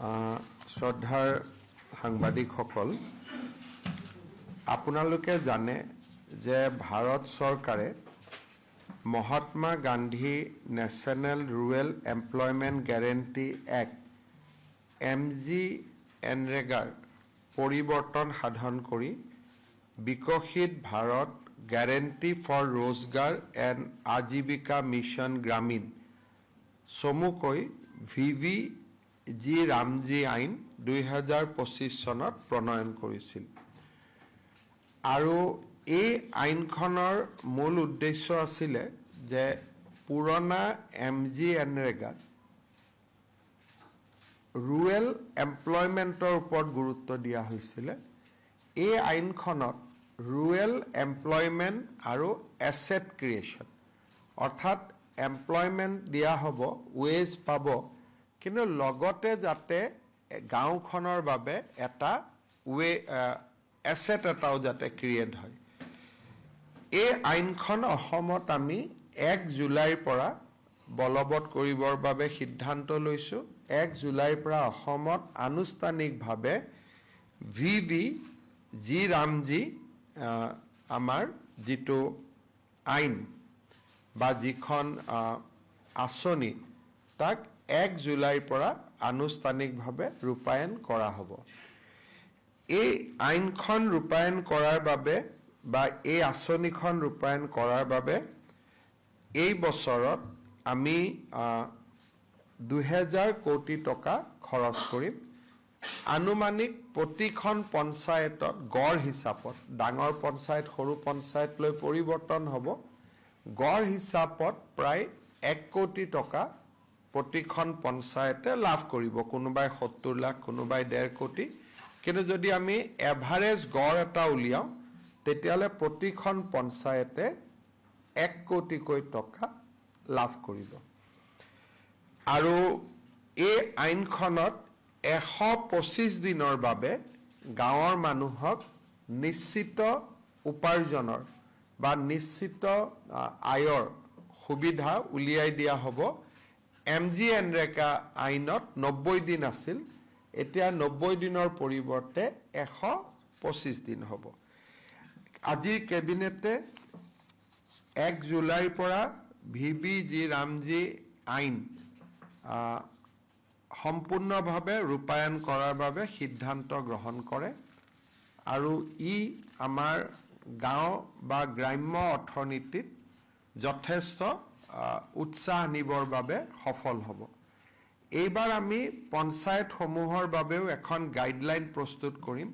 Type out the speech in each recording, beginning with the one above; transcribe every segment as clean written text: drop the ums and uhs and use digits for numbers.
শ্ৰদ্ধাৰ সাংবাদিকসকল, আপোনালোকে জানে যে ভাৰত চৰকাৰে Mahatma Gandhi national rural employment guarantee act MGNREGAৰ পৰিৱৰ্তন সাধন কৰি Viksit Bharat guarantee for Rozgar and Ajeevika mission Gramin চমুকৈ VVG ৰামজী আইন 2025 চনত প্ৰণয়ন কৰিছিল। আৰু এই আইনখনৰ মূল উদ্দেশ্য আছিল যে পুৰণা MGNREGAত ৰুৰেল এমপ্লয়মেণ্টৰ ওপৰত গুৰুত্ব দিয়া হৈছিল। এই আইনখনত ৰুৰেল এমপ্লয়মেণ্ট আৰু এছেট ক্ৰিয়েশ্যন অৰ্থাৎ এমপ্লয়মেণ্ট দিয়া হ'ব, ৱেজ পাব, কিন্তু লগতে যাতে গাঁওখনৰ বাবে এটা এছেট এটাও যাতে ক্ৰিয়েট হয়। এই আইনখন অসমত আমি 1 জুলাইৰ পৰা বলবৎ কৰিবৰ বাবে সিদ্ধান্ত লৈছোঁ। 1 জুলাইৰ পৰা অসমত আনুষ্ঠানিকভাৱে VVG ৰামজী আমাৰ যিটো আইন বা যিখন আঁচনি তাক 1 জুলাইৰ পৰা আনুষ্ঠানিকভাৱে ৰূপায়ণ কৰা হ'ব। এই আইনখন ৰূপায়ণ কৰাৰ বাবে বা এই আঁচনিখন ৰূপায়ণ কৰাৰ বাবে এই বছৰত আমি 2000 কোটি টকা খৰচ কৰিম। আনুমানিক প্ৰতিখন পঞ্চায়তত গড় হিচাপত, ডাঙৰ পঞ্চায়ত সৰু পঞ্চায়ত লৈ পৰিৱৰ্তন হ'ব, গড় হিচাপত প্ৰায় 1 কোটি টকা প্ৰতিখন পঞ্চায়তে লাভ কৰিব। কোনোবাই 70 লাখ, কোনোবাই 1.5 কোটি। কিন্তু যদি আমি এভাৰেজ গড় এটা উলিয়াওঁ তেতিয়াহ'লে প্ৰতিখন পঞ্চায়তে 1 কোটিকৈ টকা লাভ কৰিব। আৰু এই আইনখনত 125 দিনৰ বাবে গাঁৱৰ মানুহক নিশ্চিত উপাৰ্জনৰ বা নিশ্চিত আয়ৰ সুবিধা উলিয়াই দিয়া হ'ব। MGNREGA আইনত 90 দিন আছিল, এতিয়া 90 দিনৰ পৰিৱৰ্তে 125 দিন হ'ব। আজি কেবিনেটে 1 জুলাইৰ পৰা VVG ৰামজী আইন সম্পূৰ্ণভাৱে ৰূপায়ণ কৰাৰ বাবে সিদ্ধান্ত গ্ৰহণ কৰে আৰু ই আমাৰ গাঁও বা গ্ৰাম্য অৰ্থনীতিত যথেষ্ট উৎসাহ আনিবৰ বাবে সফল হ'ব। এইবাৰ আমি পঞ্চায়তসমূহৰ বাবেও এখন গাইডলাইন প্ৰস্তুত কৰিম,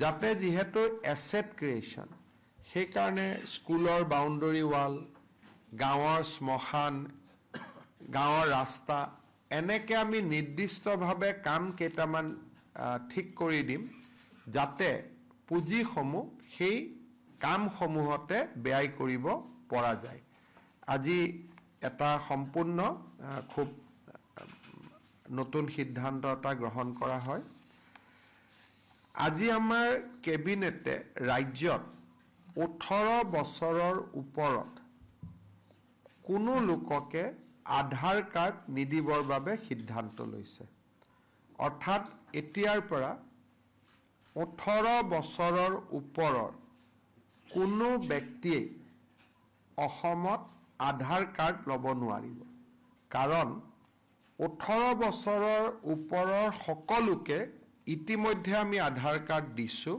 যাতে যিহেতু এছেট ক্ৰিয়েশ্যন, সেইকাৰণে স্কুলৰ বাউণ্ডৰী ৱাল, গাঁৱৰ শ্মশান, গাঁৱৰ ৰাস্তা, এনেকৈ আমি নিৰ্দিষ্টভাৱে কাম কেইটামান ঠিক কৰি দিম, যাতে পুঁজিসমূহ সেই কামসমূহতে ব্যয় কৰিব পৰা যায়। আজি এটা সম্পূৰ্ণ খুব নতুন সিদ্ধান্ত এটা গ্ৰহণ কৰা হয়। আজি আমাৰ কেবিনেটে ৰাজ্যত 18 বছৰৰ ওপৰত কোনো লোককে আধাৰ কাৰ্ড নিদিবৰ বাবে সিদ্ধান্ত লৈছে। অৰ্থাৎ এতিয়াৰ পৰা 18 বছৰৰ ওপৰৰ কোনো ব্যক্তিয়ে অসমত আধাৰ কাৰ্ড ল'ব নোৱাৰিব। কাৰণ 18 বছৰৰ ওপৰৰ সকলোকে ইতিমধ্যে আমি আধাৰ কাৰ্ড দিছোঁ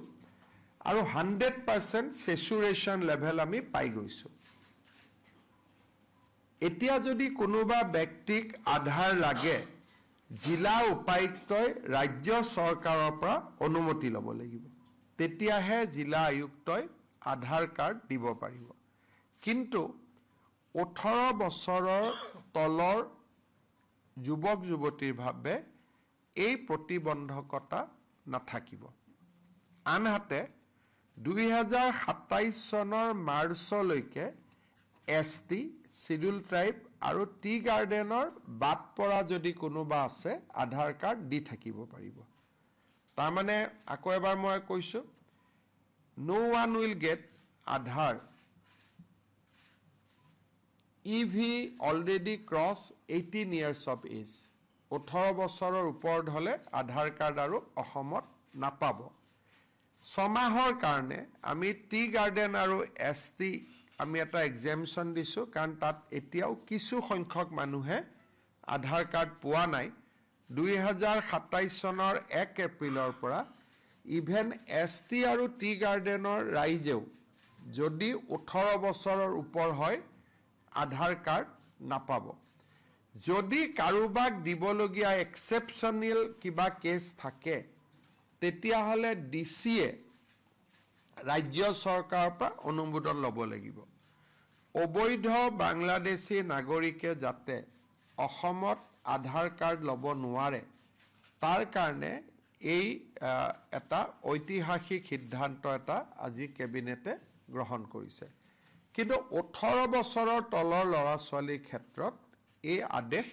আৰু 100% চেচুৰেশ্যন লেভেল আমি পাই গৈছোঁ। এতিয়া যদি কোনোবা ব্যক্তিক আধাৰ লাগে, জিলা উপায়ুক্তই ৰাজ্য চৰকাৰৰ পৰা অনুমতি ল'ব লাগিব, তেতিয়াহে জিলা আয়ুক্তই আধাৰ কাৰ্ড দিব পাৰিব। কিন্তু 18 বছৰৰ তলৰ যুৱক যুৱতীৰ বাবে এই প্ৰতিবন্ধকতা নাথাকিব। আনহাতে 2027 চনৰ মাৰ্চলৈকে ST, শিডিউল ট্ৰাইব আৰু টি গাৰ্ডেনৰ বাদ পৰা যদি কোনোবা আছে আধাৰ কাৰ্ড দি থাকিব পাৰিব। তাৰমানে আকৌ এবাৰ মই কৈছোঁ, no one will get Aadhaar if he already crossed 18 years of age. 18 বছৰৰ ওপৰত হ'লে আধাৰ কাৰ্ড আৰু অসমত নাপাব 6 মাহৰ কাৰণে আমি টি গাৰ্ডেন আৰু এছটি আমি এটা এক্সামশন দিছো কাৰণ তাত এতিয়াও কিছু সংখ্যক মানুহে আধাৰ কাৰ্ড পোৱা নাই 2027 চনৰ 1 এপ্ৰিলৰ পৰা ইভেন এছটি আৰু টি গাৰ্ডেনৰ ৰাইজেও যদি 18 বছৰৰ ওপৰ হয় আধাৰ কাৰ্ড নাপাব যদি কাৰোবাক দিবলগীয়া এক্সেপশ্যনেল কিবা কেছ থাকে তেতিয়া হলে ডিসিএ ৰাজ্য চৰকাৰৰ পৰা অনুমোদন ল'ব লাগিব অবৈধ বাংলাদেশী নাগৰিকে যাতে অসমত আধাৰ কাৰ্ড ল'ব নোৱাৰে তাৰ কাৰণে এই এটা ঐতিহাসিক সিদ্ধান্ত এটা আজি কেবিনেটে গ্ৰহণ কৰিছে কিন্তু 18 বছৰৰ তলৰ ল'ৰা ছোৱালীৰ ক্ষেত্ৰত এই আদেশ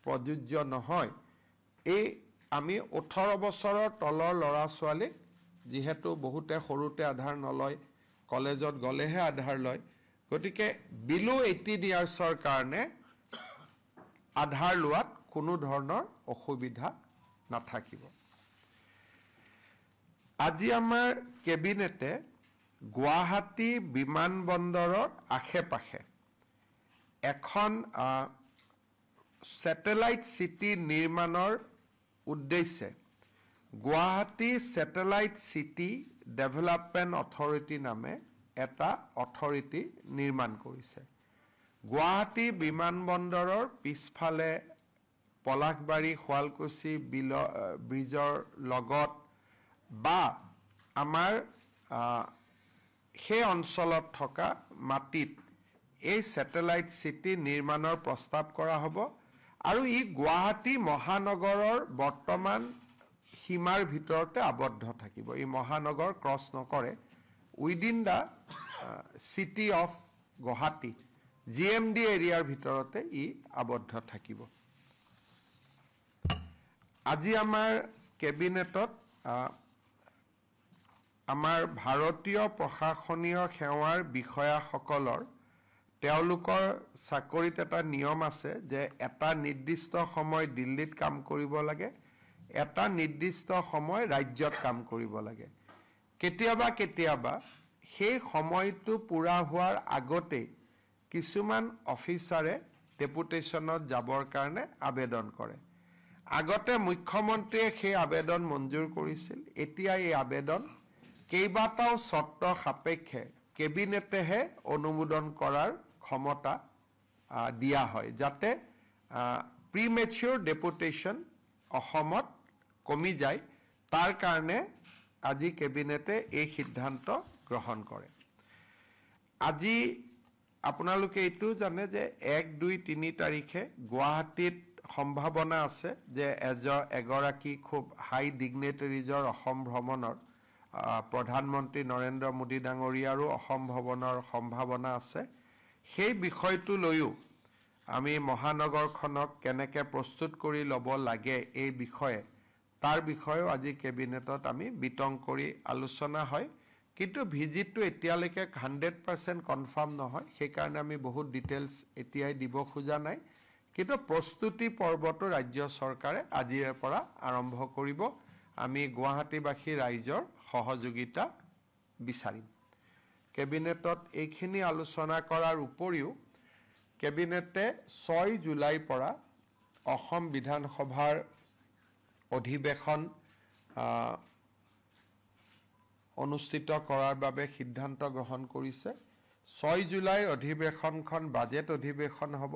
প্ৰযোজ্য নহয় এই আমি 18 বছৰৰ তলৰ ল'ৰা ছোৱালীক যিহেতু বহুতে সৰুতে আধাৰ নলয় কলেজত গলেহে আধাৰ লয় গতিকে বিলো 18 ইয়াৰ্ছৰ কাৰণে আধাৰ লোৱাত কোনো ধৰণৰ অসুবিধা নাথাকিব আজি আমাৰ কেবিনেটে গুৱাহাটী বিমানবন্দৰৰ আশে-পাশে এখন স্যাটেলাইট সিটি নিৰ্মাণৰ উদ্দেশ্যে গুৱাহাটী স্যাটেলাইট সিটি ডেভেলপমেন্ট অথৰিটি নামে এটা অথৰিটি নিৰ্মাণ কৰিছে গুৱাহাটী বিমানবন্দৰৰ পিছফালে পলাশবাৰী শুৱালকুছি ব্ৰিজৰ লগত বা আমাৰ সেই অঞ্চলত থকা মাটিত এই স্যাটেলাইট সিটি নিৰ্মাণৰ প্ৰস্তাৱ কৰা হ'ব আৰু ই গুৱাহাটী মহানগৰৰ বৰ্তমান সীমাৰ ভিতৰতে আবদ্ধ থাকিব এই মহানগৰ ক্ৰছ নকৰে within the city of Guwahati GMD এৰিয়াৰ ভিতৰতে ই আবদ্ধ থাকিব আজি আমাৰ কেবিনেটত আমাৰ ভাৰতীয় প্ৰশাসনীয় সেৱাৰ বিষয়াসকলৰ তেওঁলোকৰ চাকৰিত এটা নিয়ম আছে যে এটা নিৰ্দিষ্ট সময় দিল্লীত কাম কৰিব লাগে এটা নিৰ্দিষ্ট সময় ৰাজ্যত কাম কৰিব লাগে কেতিয়াবা সেই সময়টো পুৰা হোৱাৰ আগতে কিছুমান অফিচাৰে ডেপুটেশনত যাবৰ কাৰণে আবেদন কৰে আগতে মুখ্যমন্ত্ৰীয়ে সেই আবেদন মঞ্জুৰ কৰিছিল এতিয়া এই আবেদন কেইবাটাও চৰ্ত সাপেক্ষে কেবিনেটেহে অনুমোদন কৰাৰ ক্ষমতা দিয়া হয় যাতে প্ৰিমেচিউৰ ডেপুটেশন অসমত কমি যায় তাৰ কাৰণে আজি কেবিনেটে এই সিদ্ধান্ত গ্ৰহণ কৰে আজি আপোনালোকে এইটো জানে যে 1 2 3 তাৰিখে গুৱাহাটীত সম্ভাৱনা আছে যে এগৰাকী খুব হাই ডিগনিটাৰিজৰ অসম ভ্ৰমণৰ প্ৰধানমন্ত্ৰী নৰেন্দ্ৰ মোদী ডাঙৰীয়াৰো অসম ভ্ৰমণৰ সম্ভাৱনা আছে সেই বিষয়টো লৈও আমি মহানগৰখনক কেনেকৈ প্ৰস্তুত কৰি ল'ব লাগে এই বিষয়ে তাৰ বিষয়েও আজি কেবিনেটত আমি বিতং কৰি আলোচনা হয় কিন্তু ভিজিটটো এতিয়ালৈকে 100% কনফাৰ্ম নহয় সেই কাৰণে আমি বহুত ডিটেইলছ এতিয়াই দিব খোজা নাই কিন্তু প্ৰস্তুতি পৰ্বটো ৰাজ্য চৰকাৰে আজিৰ পৰা আৰম্ভ কৰিব আমি গুৱাহাটীবাসী ৰাইজৰ সহযোগিতা বিচাৰিম কেবিনেটত এইখিনি আলোচনা কৰাৰ উপৰিও কেবিনেটে 6 জুলাইৰ পৰা অসম বিধানসভাৰ অধিৱেশন অনুষ্ঠিত কৰাৰ বাবে সিদ্ধান্ত গ্ৰহণ কৰিছে 6 জুলাইৰ অধিৱেশনখন বাজেট অধিৱেশন হ'ব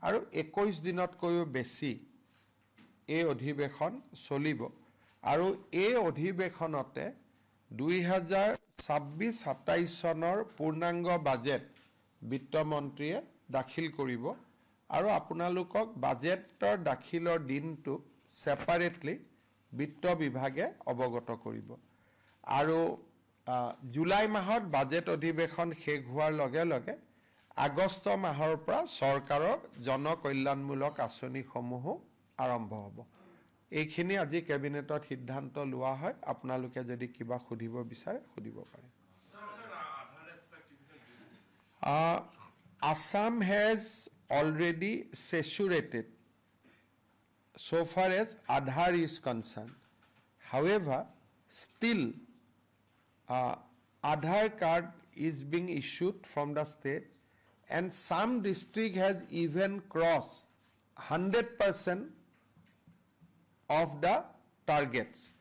আৰু 21 দিনতকৈও বেছি এই অধিৱেশন চলিব আৰু এই অধিৱেশনতে 2026-27 চনৰ পূৰ্ণাংগ বাজেট বিত্তমন্ত্ৰীয়ে দাখিল কৰিব আৰু আপোনালোকক বাজেটৰ দাখিলৰ দিনটো সেপাৰেটলি বিত্ত বিভাগে অৱগত কৰিব আৰু জুলাই মাহত বাজেট অধিৱেশন শেষ হোৱাৰ লগে লগে আগষ্ট মাহৰ পৰা চৰকাৰৰ জনকল্যাণমূলক আঁচনিসমূহ আৰম্ভ হ'ব এইখিনি আজি কেবিনেটত সিদ্ধান্ত লোৱা হয় আপোনালোকে যদি কিবা খুদিব বিচাৰে খুদিব পাৰে Assam has already saturated so far as Aadhaar is concerned. However, still Aadhaar card is being issued from the state, and some district has even crossed 100% of the targets.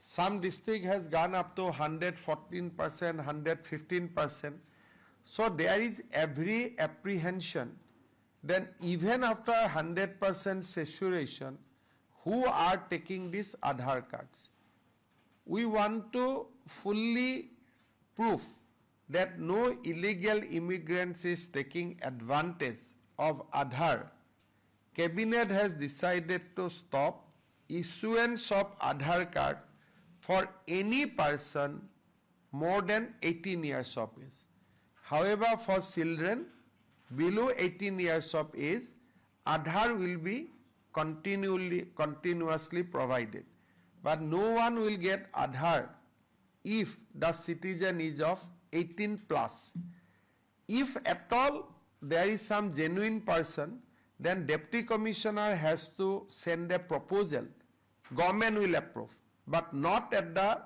Some district has gone up to 114%, 115%. So there is every apprehension then even after 100% saturation, who are taking these Aadhaar cards? We want to fully prove that no illegal immigrants is taking advantage of Aadhaar. Cabinet has decided to stop issuance of Aadhaar card for any person more than 18 years of age. However, for children below 18 years of age, Aadhaar will be continuously provided. But no one will get Aadhaar if the citizen is of 18 plus. If at all there is some genuine person, then Deputy Commissioner has to send a proposal. Government will approve, but not at the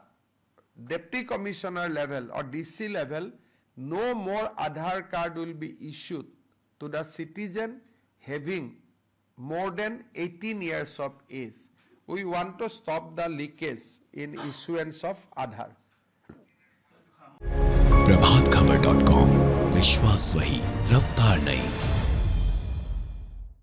Deputy Commissioner level or DC level. No more Aadhaar card will be issued to the citizen having more than 18 years of age. We want to stop the leakage in issuance of Aadhaar. प्रभातखबर.com, विश्वास वही, रफ्तार नहीं.